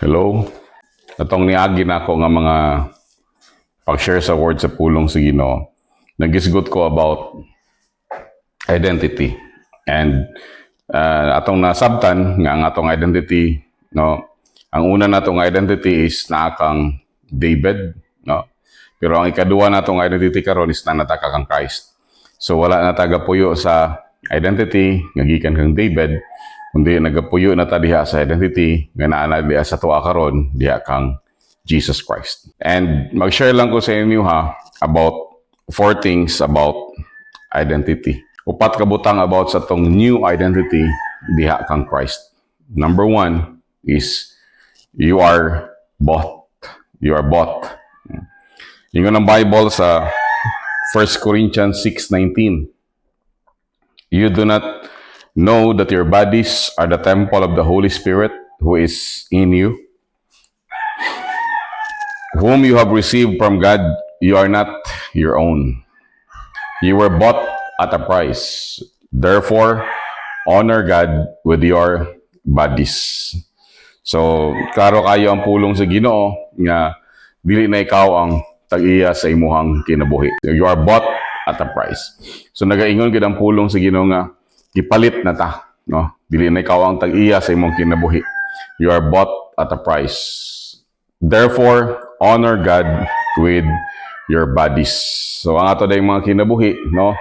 Hello. Atong niagi na ako nga mga pag-share sa word sa pulong sa Ginoo. Nagisgot ko about identity. And atong nasabtan nga ang atong identity, no. Ang una natong identity is naa kang David, no. Pero ang ikaduha natong identity karon is nataka kang Christ. So wala na tagapuyo sa identity nga gikan kang David, kundi nagapuyo na ta diha sa identity nga naa diha sa tuwa karon diha kang Jesus Christ. And mag-share lang ko sa inyo about 4 things about identity. Upat ka butang about sa tong new identity diha kang Christ. Number 1 is you are bought. You are bought. Ingon ang Bible sa 1 Corinthians 6:19. You do not know that your bodies are the temple of the Holy Spirit who is in you, whom you have received from God. You are not your own. You were bought at a price. Therefore, honor God with your bodies. So, klaro kayo ang pulong sa Ginoo nga dili na ikaw ang tag-iya sa imuhang kinabuhi. You are bought at a price. So, nagaingon gid ang pulong sa Ginoo nga gipalit na ta, no? Dili na ikaw ang tag-iya sa imong kinabuhi. You are bought at a price. Therefore, honor God with your bodies. So, ang ato dayong mga kinabuhi, no?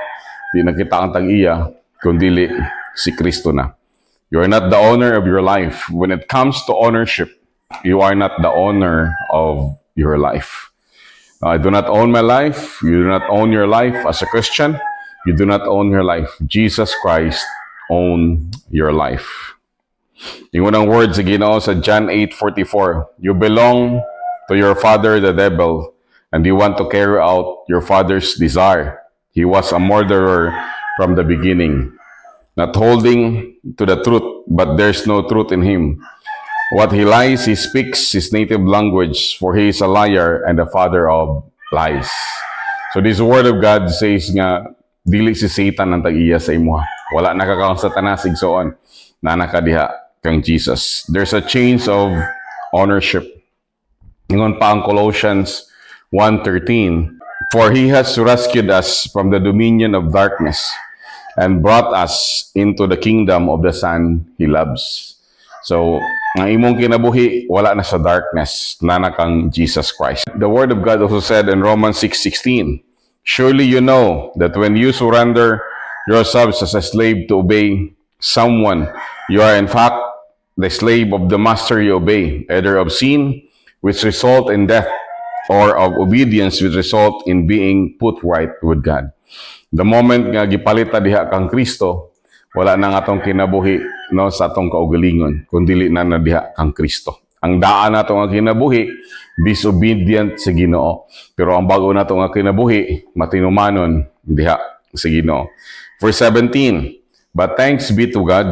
Di na kita ang tag-iya, kundi si Kristo na. You are not the owner of your life. When it comes to ownership, you are not the owner of your life. I do not own my life. You do not own your life as a Christian. You do not own your life. Jesus Christ own your life. Yung unang words sa Ginoo sa John 8:44, you belong to your father, the devil, and you want to carry out your father's desire. He was a murderer from the beginning, not holding to the truth, but there's no truth in him. What he lies, he speaks his native language, for he is a liar and the father of lies. So this word of God says nga, dili si Satan ang tag-iya sa imuha. Wala na ka kang satanas, igsoon, na nakadiha kang Jesus. There's a change of ownership. Ingon pa ang Colossians 1:13, for he has rescued us from the dominion of darkness and brought us into the kingdom of the Son he loves. So, ang imong kinabuhi, wala na sa darkness, na kang Jesus Christ. The Word of God also said in Romans 6:16, surely you know that when you surrender yourselves as a slave to obey someone, you are in fact the slave of the master you obey, either of sin, which result in death, or of obedience, which result in being put right with God. The moment nga gipalita diha kang Kristo, wala na nga atong kinabuhi, no, sa atong kaugalingon, kundi na diha kang Kristo. Ang daan nato nga kinabuhi, disobedient sa Ginoo. Pero ang bago nato nga kinabuhi, matinumanon diha sa Ginoo. Verse 17, but thanks be to God,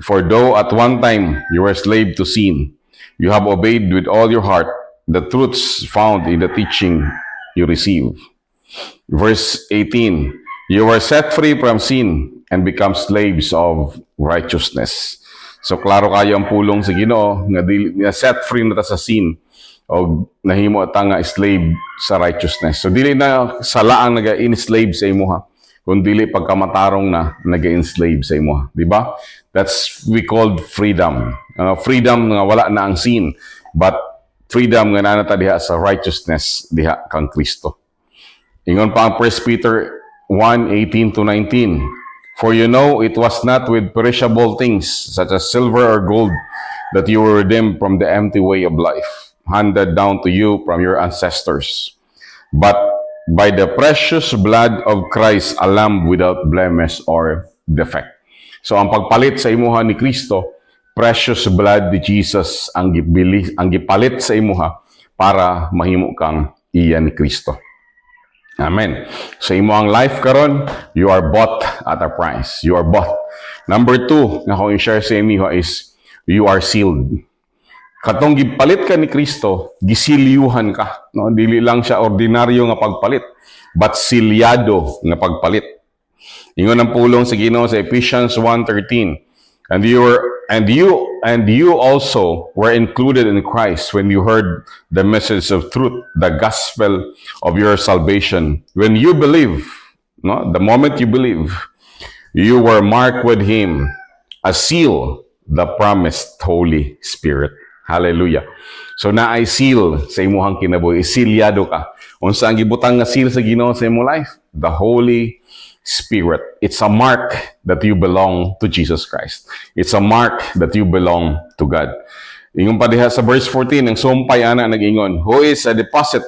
for though at one time you were slave to sin, you have obeyed with all your heart the truths found in the teaching you receive. Verse 18, you were set free from sin and become slaves of righteousness. So, klaro kayo ang pulong sa Ginoo nga set free na ta sa sin o nahimo ta nga slave sa righteousness. So, dili na salaang naga-enslave sa imuha, kundi dili pagkamatarong na naga-enslave sa imuha. Di ba? That's we called freedom. Freedom nga wala na ang sin, but freedom nga nanata diha sa righteousness diha kang Kristo. Ingon pa ang 1 Peter 1:18-19, for you know it was not with perishable things such as silver or gold that you were redeemed from the empty way of life handed down to you from your ancestors, but by the precious blood of Christ, a lamb without blemish or defect. So ang pagpalit sa imuha ni Kristo, precious blood ni Jesus ang gipalit sa imuha para mahimo kang iya ni Kristo. Amen. So imo ang life karon, you are bought at a price. You are bought. Number 2 nga akong i-share sa inyo is you are sealed. Katong gipalit ka ni Kristo, gisilyuhan ka. No? Dili lang siya ordinaryo nga pagpalit, but silyado nga pagpalit. Ingon ang pulong sa Ginoo sa Ephesians 1:13. And you also were included in Christ when you heard the message of truth, the gospel of your salvation. When you believe, no, the moment you believe, you were marked with Him, a seal, the promised Holy Spirit. Hallelujah. So na ay seal sa imuhang kinabuhi, isilyado ka. Unsa ang gibutang nga seal sa Ginoo sa imong life? The Holy Spirit. It's a mark that you belong to Jesus Christ. It's a mark that you belong to God. Ingon pa diha sa verse 14, ang sumpay ana nag-ingon, who is a deposit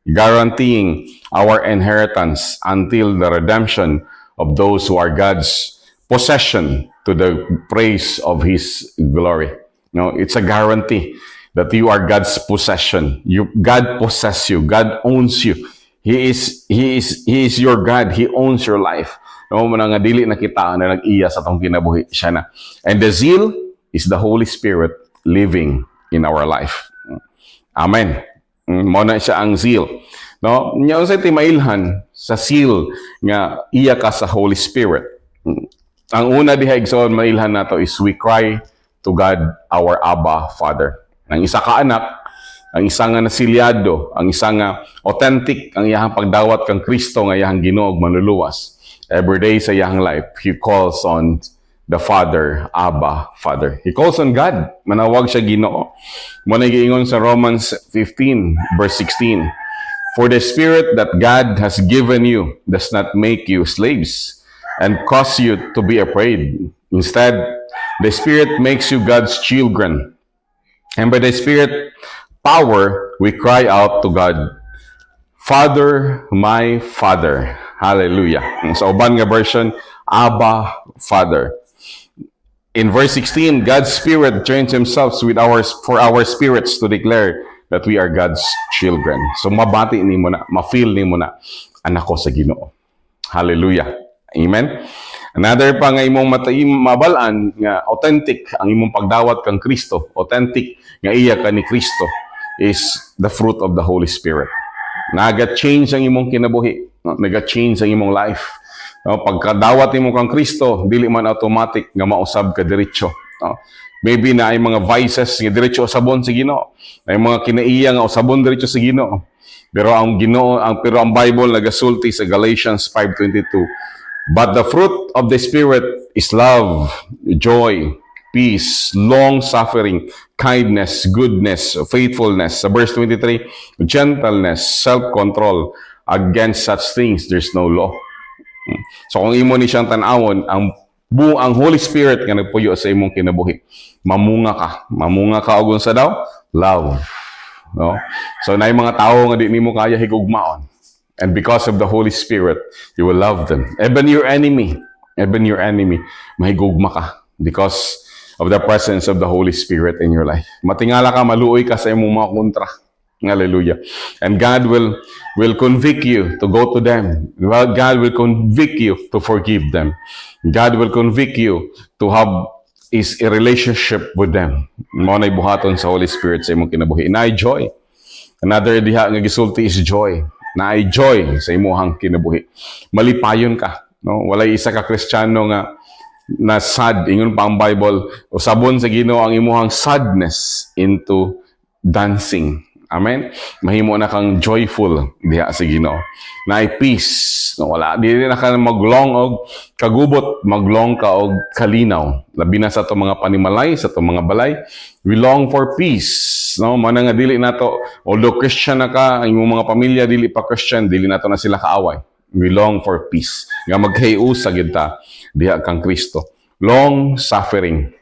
guaranteeing our inheritance until the redemption of those who are God's possession to the praise of His glory. No, it's a guarantee that you are God's possession. God possesses you. God owns you. He is your God. He owns your life. No, man nga dili na kita na nag-iya sa tong kinabuhi siya na. And the zeal is the Holy Spirit living in our life. Amen. Mo na siya ang zeal. No, nya unsay timailhan sa seal nga iya ka sa Holy Spirit. Ang una diha igsoon mailhan nato is we cry to God our Abba Father. Ang isa ka anak, ang isa nga nasilyado, ang isa nga authentic, ang iyahang pagdawat kang Kristo nga iyahang Ginoo ug manluluwas. Every day sa iyahang life, he calls on the Father, Abba, Father. He calls on God. Manawag siya Ginoo. Mo na giingon sa Romans 15 verse 16. For the Spirit that God has given you does not make you slaves and cause you to be afraid. Instead, the Spirit makes you God's children. And by the Spirit power, we cry out to God, Father, my Father. Hallelujah. Sa uban nga version, Abba, Father. In verse 16, God's Spirit joins Himself for our spirits to declare that we are God's children. So mabati ni mo na, ma-feel ni mo na, anak ko sa Ginoo. Hallelujah. Amen. Another pa nga imong mabalaan nga authentic ang imong pagdawat kang Kristo, authentic nga iya ka ni Kristo is the fruit of the Holy Spirit. Naga-change ang imong kinabuhi, naga-change ang imong life. No, pagkadawat nimo kang Kristo, dili man automatic nga mausab ka diretso. No? Maybe na ay mga vices nga diretso usabon sa Ginoo. Ay mga kinaiya nga usabon diretso sa Ginoo. Pero ang Bible nagasulti sa Galatians 5:22. But the fruit of the Spirit is love, joy, peace, long-suffering, kindness, goodness, faithfulness. Sa verse 23, gentleness, self-control. Against such things, there's no law. So kung imo ni siyang tanawon, ang Holy Spirit nga nagpuyo sa imong kinabuhi, mamunga ka og unsa daw? Love. No? So na mga tao nga di nimo kaya higugmaon. And because of the Holy Spirit, you will love them. Even your enemy, mahigugma ka because of the presence of the Holy Spirit in your life. Matingala ka, maluoy ka sa imong mga kontra. Hallelujah. And God will convict you to go to them. God will convict you to forgive them. God will convict you to have a relationship with them. Mao nay buhaton sa Holy Spirit sa imong kinabuhi. Na joy. Another diha nga gisulti is joy. Na joy sa imong kinabuhi. Malipayon ka, no? Walay isa ka Kristiyano nga na sad, ingon pa ang Bible, usabon sa Ginoo ang imong sadness into dancing. Amen. Mahimo na kang joyful diha sa Ginoo. Na peace, no? Wala dili na ka maglong og kagubot, maglong ka og kalinaw. Labi na sa atong mga panimalay, sa atong mga balay, we long for peace. No, mana nga dili nato, although Christian na ka, ang imong mga pamilya dili pa Christian, dili nato na sila kaaway. We long for peace. Nga maghiusa gid ta diha kang Kristo. Long suffering.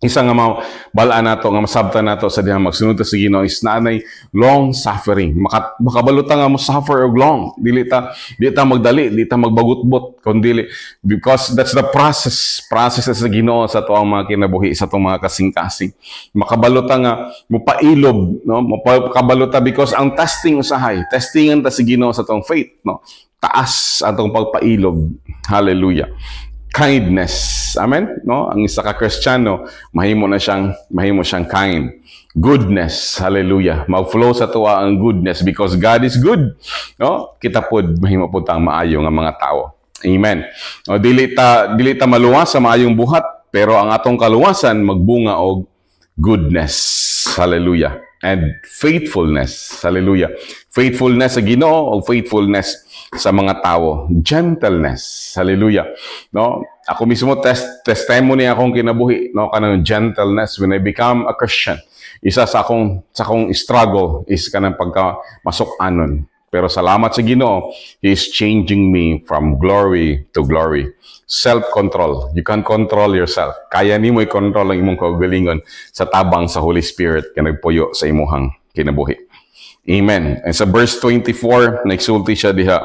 Isa nga balaan nato nga masabtan nato sa diha magsunod sa Ginoo is nanay long suffering. Makabaluta nga mo suffer og long. Dili ta magdali, dili ta magbagutbot kundi because that's the process sa Ginoo sa tuang mga kinabuhi, sa tuang mga kasing-kasing. Makabaluta nga mo pailob, no? Makabaluta because ang testingan ta si Ginoo sa tuang faith, no? Taas atong pagpailob. Hallelujah. Kindness. Amen? No? Ang isa ka Kristiyano, mahimo siyang kind. Goodness. Hallelujah. Mag-flow sa tuwa ang goodness because God is good. No? Kita pod mahimo pud tang maayo nga mga tao. Amen. No, dili ta maluwas sa maayong buhat pero ang atong kaluwasan magbunga og goodness. Hallelujah. And faithfulness. Hallelujah. Faithfulness sa Ginoo o faithfulness sa mga tao. Gentleness. Hallelujah. No? Ako mismo testimony akong kinabuhi, no, kanang gentleness when I become a Christian. Isa sa akong struggle is kanang pagka-masok anon. Pero salamat sa Ginoo, He is changing me from glory to glory. Self-control. You can control yourself. Kaya ni mo i-control ang imong kaugalingon sa tabang sa Holy Spirit ka nagpuyo sa imuhang kinabuhi. Amen. And sa verse 24, nagsulti siya diha.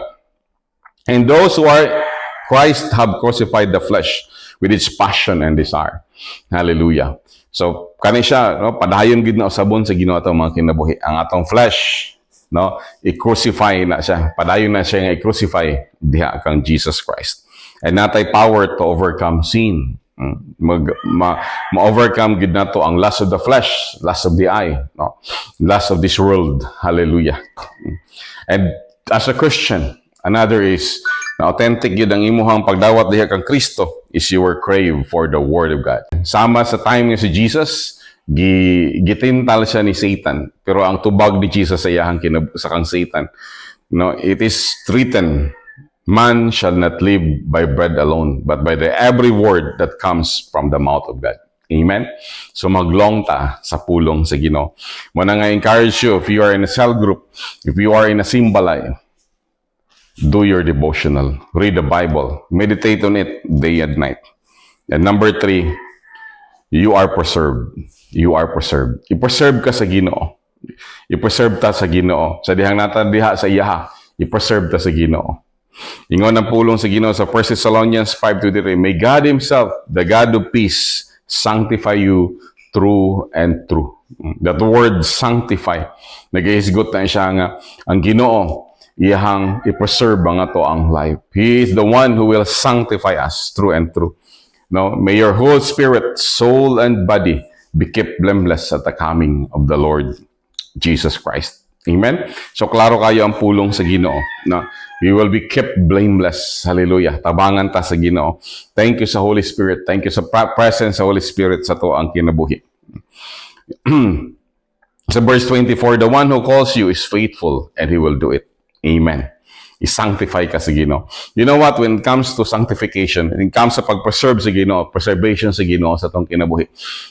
And those who are Christ have crucified the flesh with its passion and desire. Hallelujah. So, kani siya, no, padayon gid na usabon sa Ginoo atong mga kinabuhi. Ang atong flesh, no, i-crucify na siya. Padayon na siya nga i-crucify diha kang Jesus Christ. And natay power to overcome sin. Ma-overcome gid nato ang lust of the flesh, lust of the eye, no, lust of this world. Hallelujah. And as a Christian, another is na authentic yun ang imuhang pagdawat diha kang Kristo is your crave for the Word of God. Sama sa time niya si Jesus, gitintal siya ni Satan. Pero ang tubag ni Jesus sa iyahang sa kang Satan, no, it is written, man shall not live by bread alone, but by the every word that comes from the mouth of God. Amen? So maglong ta sa pulong sa Ginoo. Muna nga encourage you, if you are in a cell group, if you are in a simbalay, do your devotional. Read the Bible. Meditate on it day and night. And number 3, you are preserved. You are preserved. I-preserve ka sa Ginoo. I-preserve ta sa Ginoo. Sa dihang nata diha sa iyaha, i-preserve ta sa Ginoo. Ingon ang pulong sa Ginoo sa 1 Thessalonians 5:23, may God Himself, the God of peace, sanctify you true and true. That word sanctify, nag-iisgot na siya nga ang Ginoo iyahang i-preserve ang ato ang life. He is the one who will sanctify us true and true. No, may your whole spirit, soul, and body be kept blameless at the coming of the Lord Jesus Christ. Amen? So, klaro kayo ang pulong sa Ginoo. No? We will be kept blameless. Hallelujah. Tabangan ta sa Ginoo. Thank you sa Holy Spirit. Thank you sa presence sa Holy Spirit sa to ang kinabuhi. Sa verse 24, the one who calls you is faithful and He will do it. Amen. I-sanctify ka sa Ginoo. You know what? When it comes to sanctification, when it comes sa pag-preserve sa Ginoo, preservation sa Ginoo sa tong kinabuhi.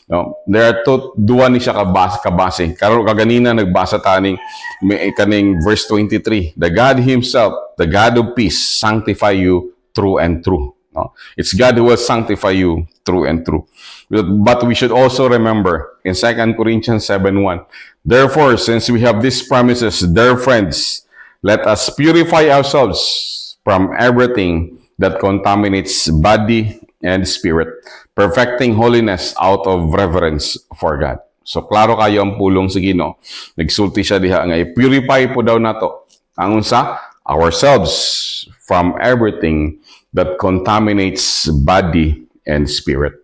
No? There are duwa ni siya kabase. Karon kaganina nagbasa ta kaning verse 23. The God Himself, the God of peace, sanctify you true and true. No? It's God who will sanctify you true and true. But we should also remember in 2 Corinthians 7:1, therefore, since we have these promises, dear friends, let us purify ourselves from everything that contaminates body and spirit, perfecting holiness out of reverence for God. So, klaro kayo ang pulong sa Ginoo. Nagsulti siya diha nga i-purify po daw nato ang unsa ourselves from everything that contaminates body and spirit.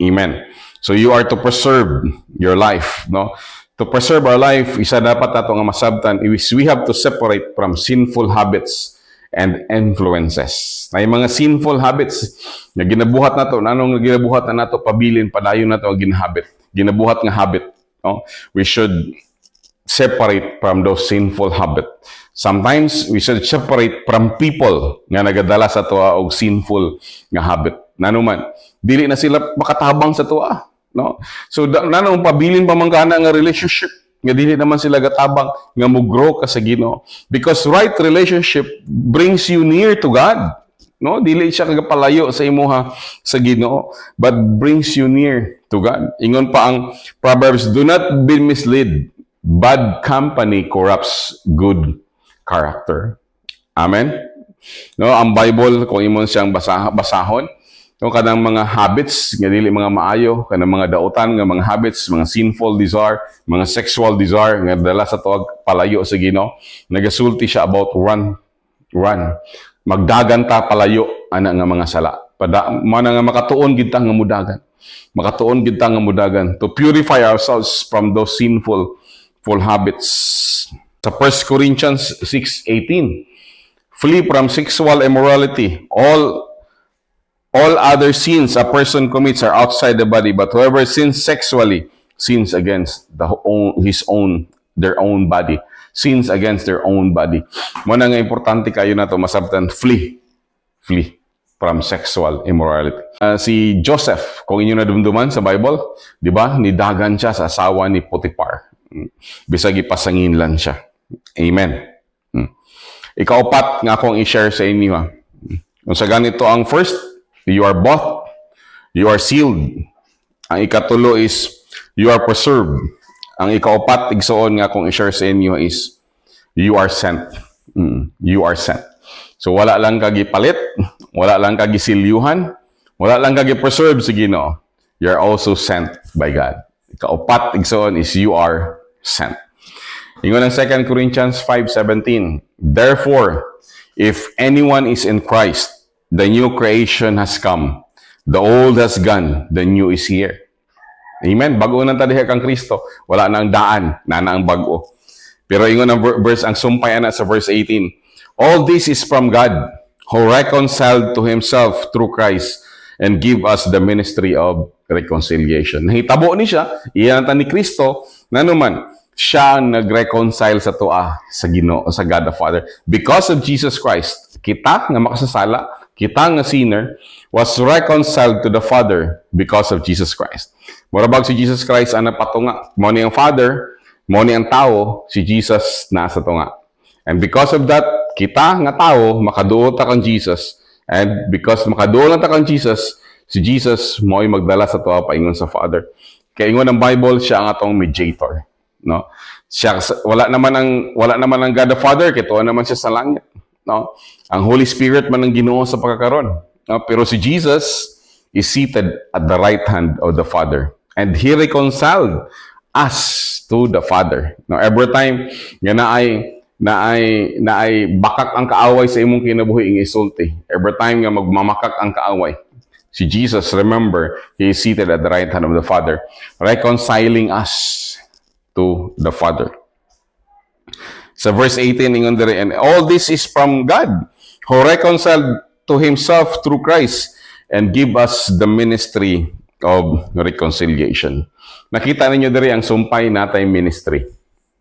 Amen. So, you are to preserve your life, no? To preserve our life, isa dapat nato nga masabtan is we have to separate from sinful habits and influences. Na yung mga sinful habits na ginabuhat nato, nanong ginabuhat na nato, pabilin, padayon nato ang ginabuhat nga habit. No? We should separate from those sinful habits. Sometimes, we should separate from people nga nagadala sa tuwa og sinful nga habit. Nanuman, dili na sila makatabang sa tuwa. No? So, nanong pabilin pa man kana nga relationship, nga dili naman sila gatabang, nga mo-grow ka sa Ginoo. Because right relationship brings you near to God. No? Dili siya kagapalayo sa imuha sa Ginoo, but brings you near to God. Ingon pa ang Proverbs, do not be misled. Bad company corrupts good character. Amen? No, ang Bible, kung imon siyang basahon, no, kanang mga habits nga dili mga maayo, kanang mga dautan nga mga habits, mga sinful desire, mga sexual desire nga dala sa tuwag palayo sa Ginoo. Nagasulti siya about run. Magdagan ta palayo ana nga mga sala. Mana nga makatuon gid ta nga mudagan. Makatuon gid ta nga mudagan to purify ourselves from those sinful habits. Sa 1 Corinthians 6:18, flee from sexual immorality. All All other sins a person commits are outside the body, but whoever sins sexually sins against their own body. Sins against their own body. Muna nga importante kayo na to masabtan, flee from sexual immorality. Si Joseph, kung inyo nadumduman sa Bible, di ba, nidagan siya sa asawa ni Potiphar. Bisag ipasangin lang siya. Amen. Ikaapat nga akong i-share sa inyo. Kung sa ganito ang first, you are bought, you are sealed. Ang ikatulo is, you are preserved. Ang ikaapat, igsoon nga akong i-share sa inyo is, you are sent. You are sent. So wala lang kagipalit, wala lang kagisilyuhan, wala lang kagi-preserve sa Ginoo. You are also sent by God. Ikaapat, igsoon is, you are sent. Ingon ang 2 Corinthians 5:17. Therefore, if anyone is in Christ, the new creation has come. The old has gone, the new is here. Amen. Bago nang tadiha kang Kristo, wala nang daan, na ang bago. Pero ingon ang verse, ang sumpay ana sa verse 18. All this is from God, who reconciled to himself through Christ and give us the ministry of reconciliation. Nahitabo ni siya, iyan ni Kristo, na naman, siya ang nag-reconcile sa tuwa sa Ginoo, sa God the Father. Because of Jesus Christ, kita nga makasasala, kita nga sinner, was reconciled to the Father because of Jesus Christ. Murabag si Jesus Christ ang napatunga. Mo ni ang Father, mo ni ang tao, si Jesus nasa tunga. And because of that, kita nga tao, makaduol ta kang Jesus. And because makaduol ta kang Jesus, si Jesus mo'y magdala sa tuwa paingon sa Father. Kaya ingon ng Bible, siya ang atong mediator. No? Siya, wala naman ang God the Father, kaya tuwa naman siya sa langit. No? Ang Holy Spirit man ang Ginoo sa pagkakaroon. No? Pero si Jesus is seated at the right hand of the Father. And He reconciled us to the Father. No? Every time nga na ay bakak ang kaaway sa imong kinabuhi ing isulti. Every time nga magmamakak ang kaaway, si Jesus, remember, He is seated at the right hand of the Father, reconciling us to the Father. Sa verse 18, ingon diri, and all this is from God, who reconciled to Himself through Christ, and give us the ministry of reconciliation. Nakita ninyo diri ang sumpay natay ministry.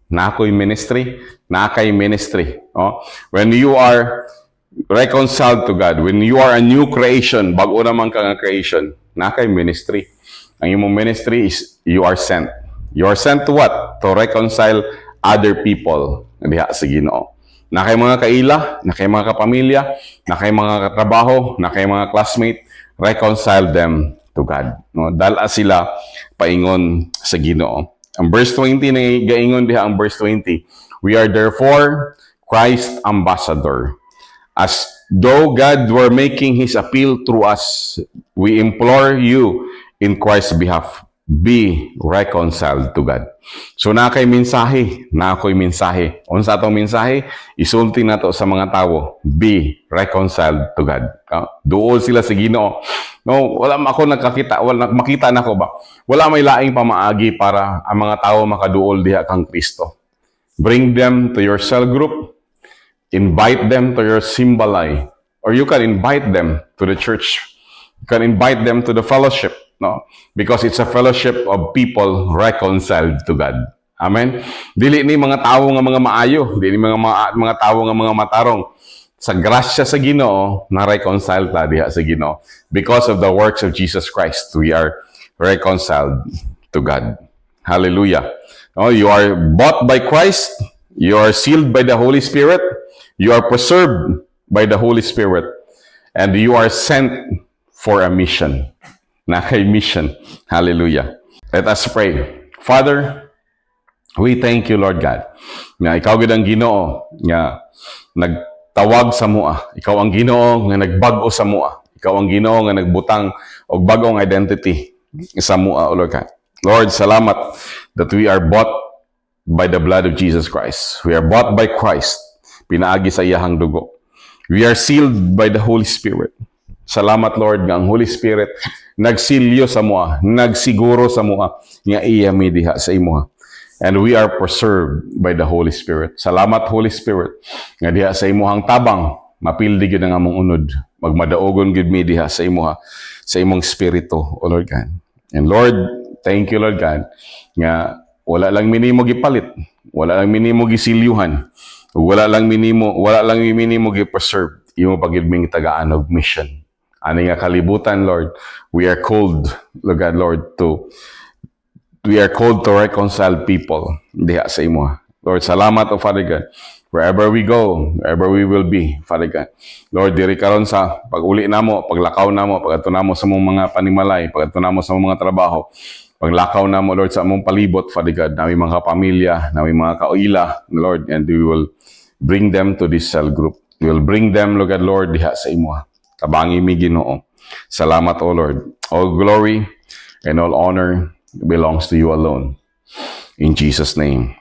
Nakoy ministry, nakay ministry. Oh? When you are reconciled to God, when you are a new creation, bago naman ka nga creation, nakay ministry. Ang imong ministry is, you are sent. You are sent to what? To reconcile other people diha sa Ginoo. Na kay mga kaila, na kay mga kapamilya, na kay mga katrabaho, na kay mga classmate, reconcile them to God. No? Dala sila paingon sa Ginoo. Ang verse 20 na gaingon diha ang verse 20. We are therefore Christ's ambassador. As though God were making His appeal through us, we implore you in Christ's behalf, be reconciled to God. So na kay mensahe, na ako'y mensahe. Unsa atong mensahe? Isulti nato sa mga tawo, be reconciled to God. Duol sila sa Ginoo. No, wala ako nakakita, wala makita nako ba? Wala may laing pamaagi para ang mga tawo makaduol diha kang Kristo. Bring them to your cell group, invite them to your simbalay, or you can invite them to the church. You can invite them to the fellowship. No? Because it's a fellowship of people reconciled to God. Amen? Dili ni mga tawo nga mga maayo, dili mga tawo nga mga matarong. Sa grasya sa Ginoo, na-reconcile ta diha sa Ginoo. Because of the works of Jesus Christ, we are reconciled to God. Hallelujah. No, you are bought by Christ, you are sealed by the Holy Spirit, you are preserved by the Holy Spirit, and you are sent for a mission. Na kay mission. Hallelujah. Let us pray. Father, we thank you, Lord God, nga ikaw gid ang Ginoo nga nagtawag sa mua. Ikaw ang Ginoo nga nagbag-o sa mua. Ikaw ang Ginoo nga nagbutang og bagong identity sa mua, Lord God. Lord, salamat that we are bought by the blood of Jesus Christ. We are bought by Christ. Pinaagi sa iyahang dugo. We are sealed by the Holy Spirit. Salamat, Lord, nga ang Holy Spirit nagsilyo sa mua, nagsiguro sa mua, nga iya mi diha sa imuha. And we are preserved by the Holy Spirit. Salamat, Holy Spirit, nga diha sa imuhang tabang, mapildi gyud ang among unod, magmadaogon gyud mi diha sa imo ha, sa imong spirito, O Lord God. And Lord, thank you Lord God, nga wala lang minimo gipalit, wala lang minimo gisilyuhan, wala lang minimo gi-preserve, imo pagilming tagaan of mission. Ani nga kalibutan, Lord, we are called, Lord God, Lord, we are called to reconcile people diha sa imo. Lord, salamat, O Father God. Wherever we go, wherever we will be, Father God. Lord, diri karon sa pag-uli namo, paglakaw namo, pag-adto namo sa mong mga panimalay, pag-adto namo sa mong mga trabaho, paglakaw namo, Lord, sa among palibot, Father God, nami mga pamilya, nami mga kaila, Lord, and we will bring them to this cell group. We will bring them, Lord God, Lord, diha sa imo. Kabangi mi Ginoo. Salamat, O Lord. All glory and all honor belongs to you alone. In Jesus' name.